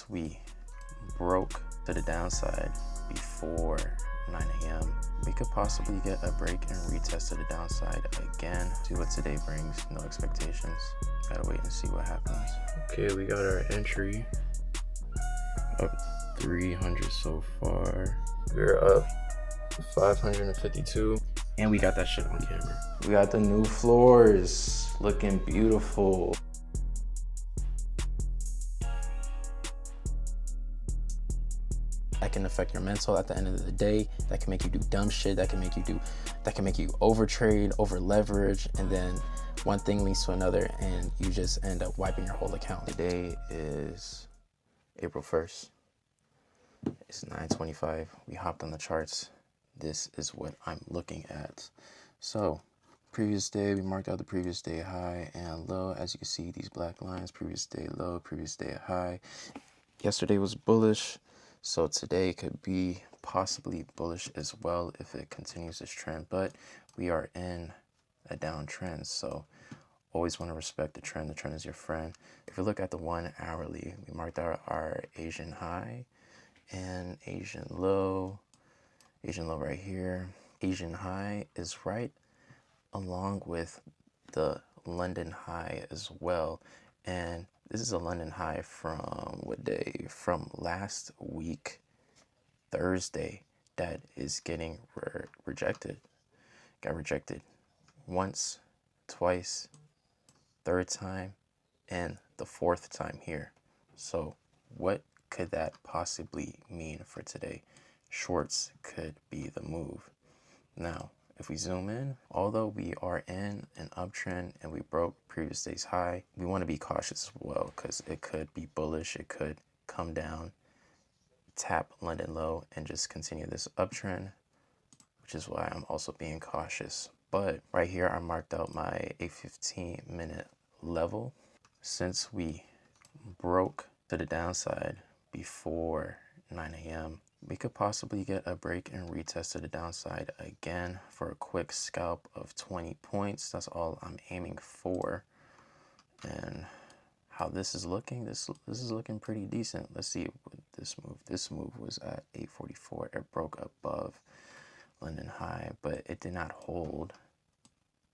We broke to the downside before 9 a.m. We could possibly get a break and retest to the downside again. See what today brings. No expectations. Gotta wait and see what happens. Okay, we got our entry up 300 so far. We're up 552. And we got that shit on camera. We got the new floors looking beautiful. That can affect your mental at the end of the day. That can make you do dumb shit. That can make you overtrade, over leverage, and then one thing leads to another and you just end up wiping your whole account. Today is April 1st. It's 9:25. We hopped on the charts. This is what I'm looking at. So previous day, we marked out the previous day high and low. As you can see, these black lines, previous day low, previous day high. Yesterday was bullish. So today could be possibly bullish as well if it continues this trend, but we are in a downtrend. So always want to respect the trend. The trend is your friend. If we look at the 1 hourly, we marked out our Asian high and Asian low right here. Asian high is right along with the London high as well. And this is a London high from what day? From last week, Thursday, that is getting rejected. Got rejected once, twice, third time, and the fourth time here. So what could that possibly mean for today? Shorts could be the move. Now, if we zoom in, although we are in an uptrend and we broke previous day's high, we want to be cautious as well because it could be bullish. It could come down, tap London low, and just continue this uptrend, which is why I'm also being cautious. But right here, I marked out my 15-minute level. Since we broke to the downside before 9 a.m., we could possibly get a break and retest to the downside again for a quick scalp of 20 points. That's all I'm aiming for. And how this is looking, this is looking pretty decent. Let's see what this move. This move was at 844. It broke above London high, but it did not hold.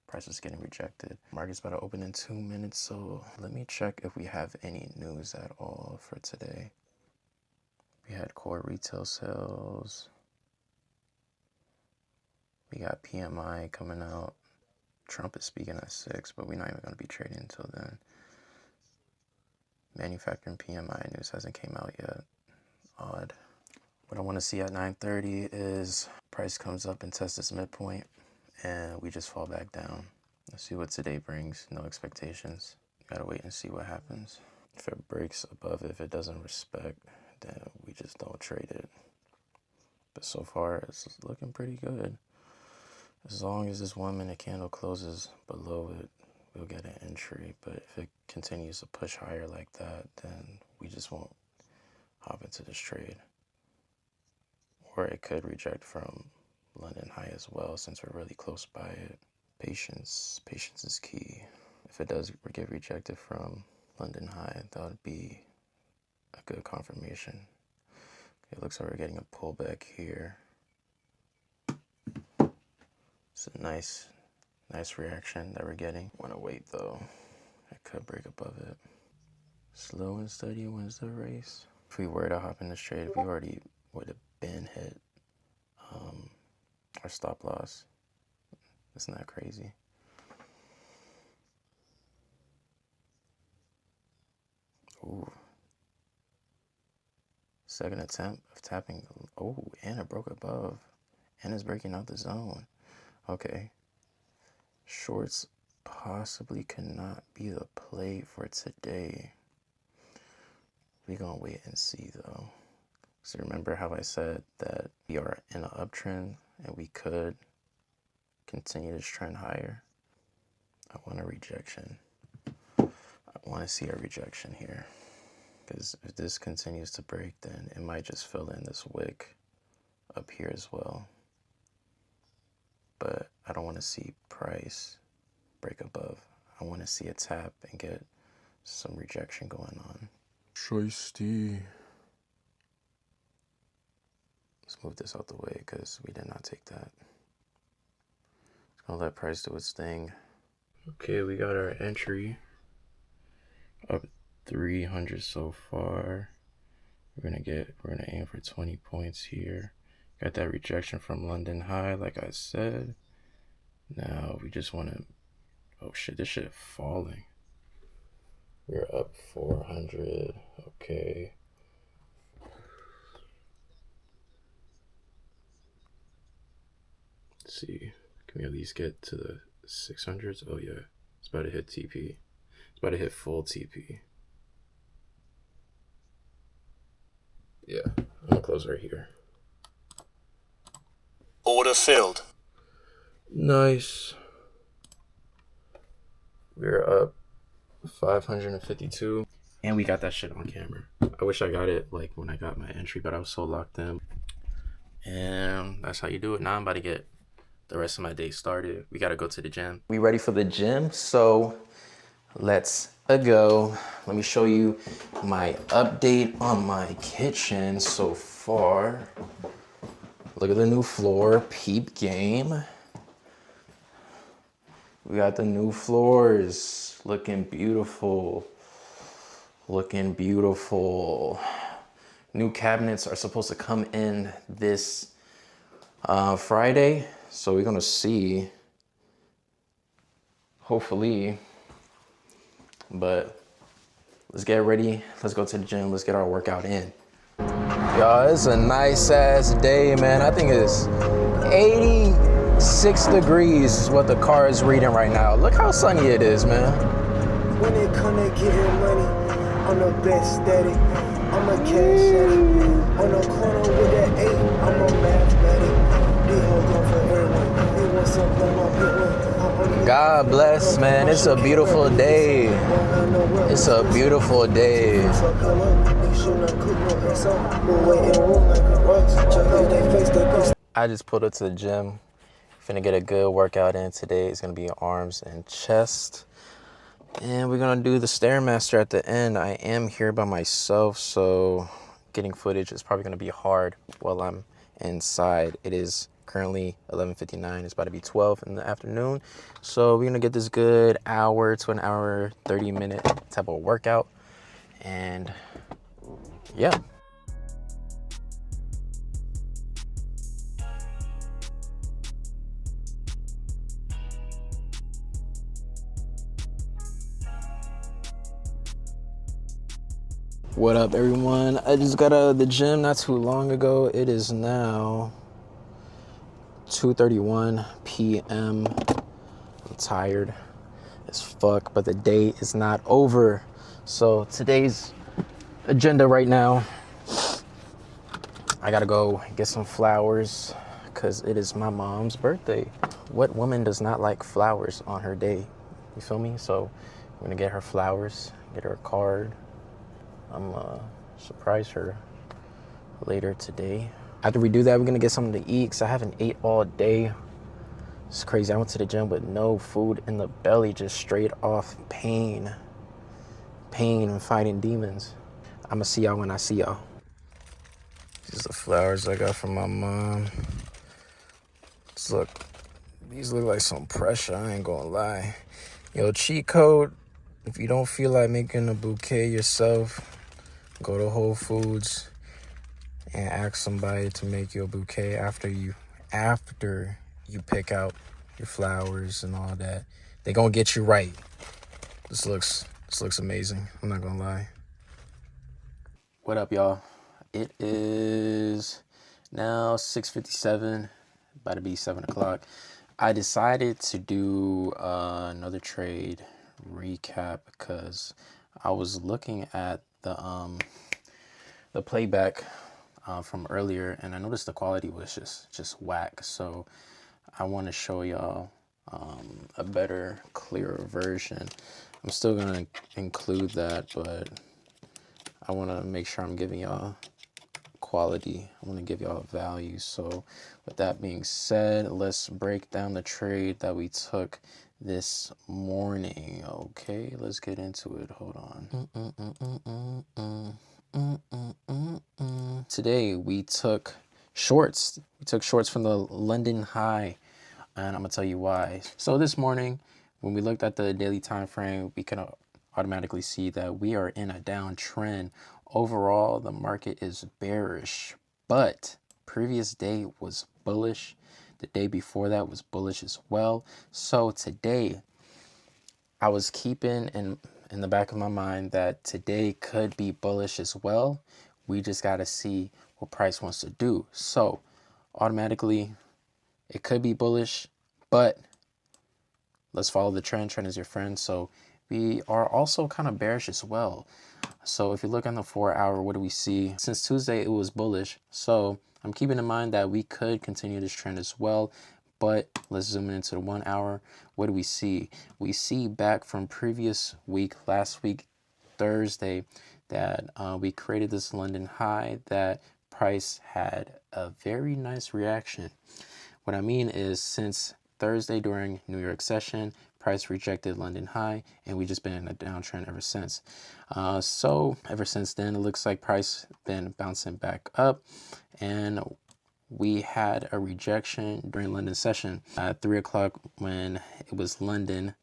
Price is getting rejected. Market's about to open in 2 minutes, so let me check if we have any news at all for today. We had core retail sales. We got PMI coming out. Trump is speaking at 6, but we're not even going to be trading until then. Manufacturing PMI news hasn't came out yet. Odd. What I want to see at 9:30 is price comes up and tests this midpoint, and we just fall back down. Let's see what today brings. No expectations. Gotta wait and see what happens. If it breaks above, if it doesn't respect, then we just don't trade it. But so far, it's looking pretty good. As long as this 1 minute candle closes below it, we'll get an entry. But if it continues to push higher like that, then we just won't hop into this trade. Or it could reject from London high as well, since we're really close by it. Patience is key. If it does get rejected from London high, that would be a good confirmation. It looks like we're getting a pullback here. It's a nice reaction that we're getting. Want to wait though. It could break above it. Slow and steady wins the race. If we were to hop in this trade, we already would have been hit our stop loss. Isn't that crazy? Ooh. Second attempt of tapping. Oh, and it broke above. And it's breaking out the zone. Okay. Shorts possibly cannot be the play for today. We're going to wait and see though. So remember how I said that we are in an uptrend and we could continue this trend higher? I want a rejection. I want to see a rejection here. Because if this continues to break, then it might just fill in this wick up here as well. But I don't want to see price break above. I want to see a tap and get some rejection going on. Shiesty. Let's move this out the way because we did not take that. It's gonna let price do its thing. Okay, we got our entry up 300 so far. We're gonna aim for 20 points here. Got that rejection from London High, like I said. Now we just wanna, oh shit, this shit falling. We're up 400, okay. Let's see, can we at least get to the 600s? Oh yeah, it's about to hit TP. It's about to hit full TP. Yeah, I'm gonna close right here. Order filled. Nice. We're up 552. And we got that shit on camera. I wish I got it like when I got my entry, but I was so locked in. And that's how you do it. Now I'm about to get the rest of my day started. We gotta go to the gym. We ready for the gym? So let's go. Let me show you my update on my kitchen so far. Look at the new floor, peep game. We got the new floors, looking beautiful. Looking beautiful. New cabinets are supposed to come in this Friday. So we're gonna see, hopefully, but let's get ready. Let's go to the gym. Let's get our workout in. Y'all, it's a nice ass day, man. I think it's 86 degrees is what the car is reading right now. Look how sunny it is, man. When it come to getting money, I'm the best at it. I'm a cash at it. On the corner with that 8, I'm a mathematic. These hoes go for everyone. They want something on my big one. God bless, man. It's a beautiful day. It's a beautiful day. I just pulled up to the gym. Finna get a good workout in today. It's gonna be arms and chest. And we're gonna do the Stairmaster at the end. I am here by myself, so getting footage is probably gonna be hard while I'm inside. It is currently 11:59. It's about to be 12 in the afternoon. So we're gonna get this good hour to an hour, 30-minute type of workout. And yeah. What up, everyone? I just got out of the gym not too long ago. It is now 2:31 p.m. I'm tired as fuck, but the day is not over. So today's agenda right now, I gotta go get some flowers because it is my mom's birthday. What woman does not like flowers on her day? You feel me? So I'm gonna get her flowers, get her a card. I'm surprise her later today. After we do that, we're gonna get something to eat because I haven't ate all day. It's crazy. I went to the gym with no food in the belly, just straight off pain. Pain and fighting demons. I'ma see y'all when I see y'all. These are the flowers I got from my mom. These look like some pressure, I ain't gonna lie. Yo, cheat code, if you don't feel like making a bouquet yourself, go to Whole Foods and ask somebody to make you a bouquet after you pick out your flowers and all that. They gonna get you right. This looks amazing. I'm not gonna lie. What up, y'all? It is now 6:57, about to be 7 o'clock. I decided to do another trade recap because I was looking at the playback from earlier, and I noticed the quality was just whack. So I want to show y'all a better, clearer version. I'm still gonna include that, but I want to make sure I'm giving y'all quality. I want to give y'all value. So with that being said, let's break down the trade that we took this morning. Okay, let's get into it. Hold on. Today we took shorts. We took shorts from the London High, and I'm gonna tell you why. So this morning, when we looked at the daily time frame, we can automatically see that we are in a downtrend. Overall, the market is bearish, but previous day was bullish. The day before that was bullish as well. So today, I was keeping in the back of my mind that today could be bullish as well. We just got to see what price wants to do. So automatically, it could be bullish, but let's follow the trend. Trend is your friend. So we are also kind of bearish as well. So if you look on the 4 hour, what do we see? Since Tuesday, it was bullish. So I'm keeping in mind that we could continue this trend as well. But let's zoom into the 1 hour. What do we see? We see back from previous week, last week, Thursday, that we created this London high that price had a very nice reaction. What I mean is, since Thursday during New York session, price rejected London high, and we just been in a downtrend ever since. So ever since then, it looks like price been bouncing back up, and we had a rejection during London session at 3 o'clock when it was London.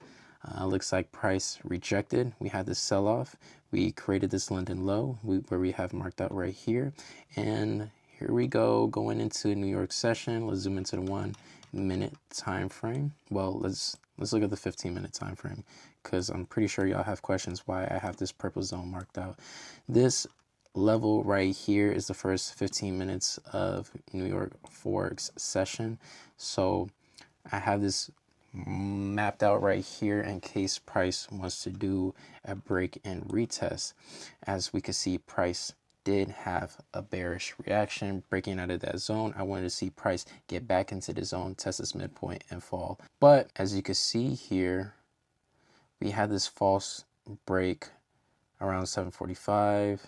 Looks like price rejected. We had this sell-off. We created this London low where we have marked out right here, and here we go going into New York session. Let's zoom into the 1 minute time frame. Well, let's look at the 15-minute time frame, because I'm pretty sure y'all have questions why I have this purple zone marked out. This level right here is the first 15 minutes of New York Forex session. So I have this mapped out right here in case price wants to do a break and retest. As we can see, price did have a bearish reaction breaking out of that zone. I wanted to see price get back into the zone, test this midpoint, and fall. But as you can see here, we had this false break around 7:45.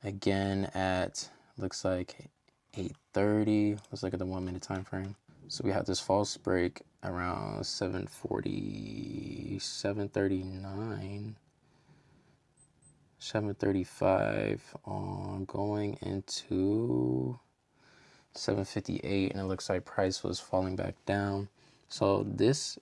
Again at, looks like 8:30. Let's look at the 1 minute time frame. So we had this false break around 7:40, 7:39. 7:35 on going into 7:58, and it looks like price was falling back down. So this,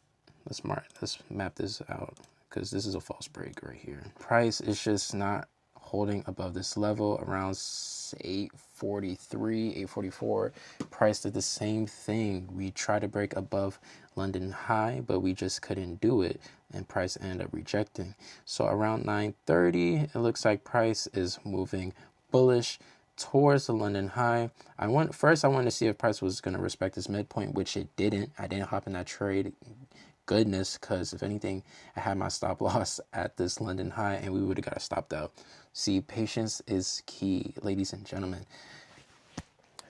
let's map this out, because this is a false break right here. Price is just not holding above this level around 8:43, 8:44. Price did the same thing. We tried to break above London high, but we just couldn't do it, and price ended up rejecting. So around 9:30, it looks like price is moving bullish towards the London high. I wanted to see if price was going to respect this midpoint, which it didn't. I didn't hop in that trade. Goodness, because if anything, I had my stop loss at this London high, and we would have got stopped out. See, patience is key, ladies and gentlemen.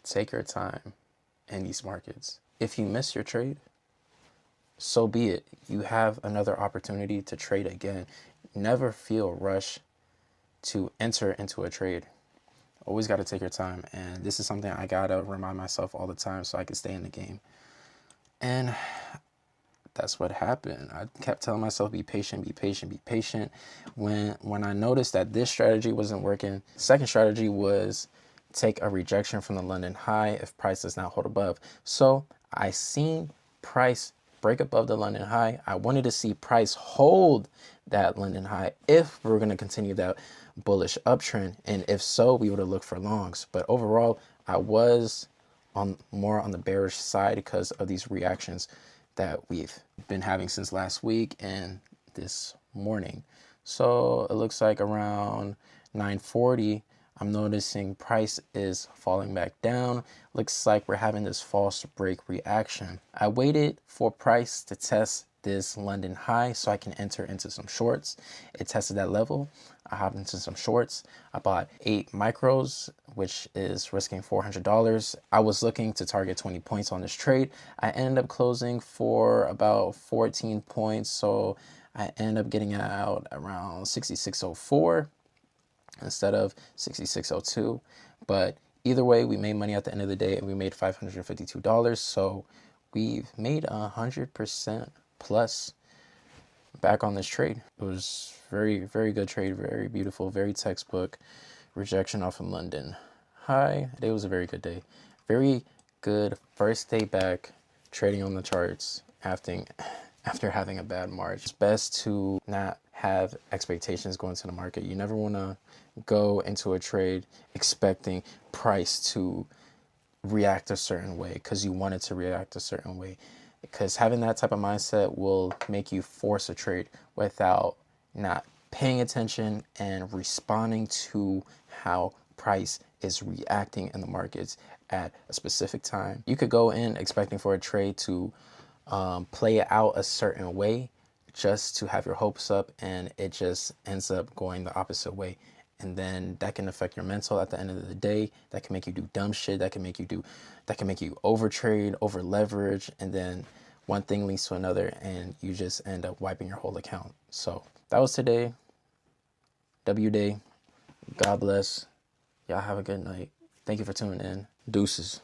Take your time in these markets. If you miss your trade, so be it. You have another opportunity to trade again. Never feel rushed to enter into a trade. Always got to take your time, and this is something I got to remind myself all the time so I can stay in the game. And that's what happened. I kept telling myself, be patient, be patient, be patient. When I noticed that this strategy wasn't working, the second strategy was take a rejection from the London high if price does not hold above. So I seen price break above the London high. I wanted to see price hold that London high if we were going to continue that bullish uptrend. And if so, we would have looked for longs. But overall, I was more on the bearish side because of these reactions that we've been having since last week and this morning. So it looks like around 9:40, I'm noticing price is falling back down. Looks like we're having this false break reaction. I waited for price to test this London high so I can enter into some shorts. It tested that level. I hopped into some shorts. I bought 8 micros, which is risking $400. I was looking to target 20 points on this trade. I ended up closing for about 14 points. So I ended up getting out around 66.04 instead of 66.02. But either way, we made money at the end of the day, and we made $552. So we've made 100% plus back on this trade. It was very, very good trade, very beautiful, very textbook. Rejection off in London. Hi, today was a very good day. Very good first day back trading on the charts after having a bad March. It's best to not have expectations going into the market. You never want to go into a trade expecting price to react a certain way because you want it to react a certain way. Because having that type of mindset will make you force a trade without not paying attention and responding to how price is reacting in the markets at a specific time. You could go in expecting for a trade to play out a certain way just to have your hopes up, and it just ends up going the opposite way. And then that can affect your mental at the end of the day. That can make you do dumb shit. That can make you overtrade, over leverage, and then one thing leads to another, and you just end up wiping your whole account. So that was today. W day. God bless. Y'all have a good night. Thank you for tuning in. Deuces.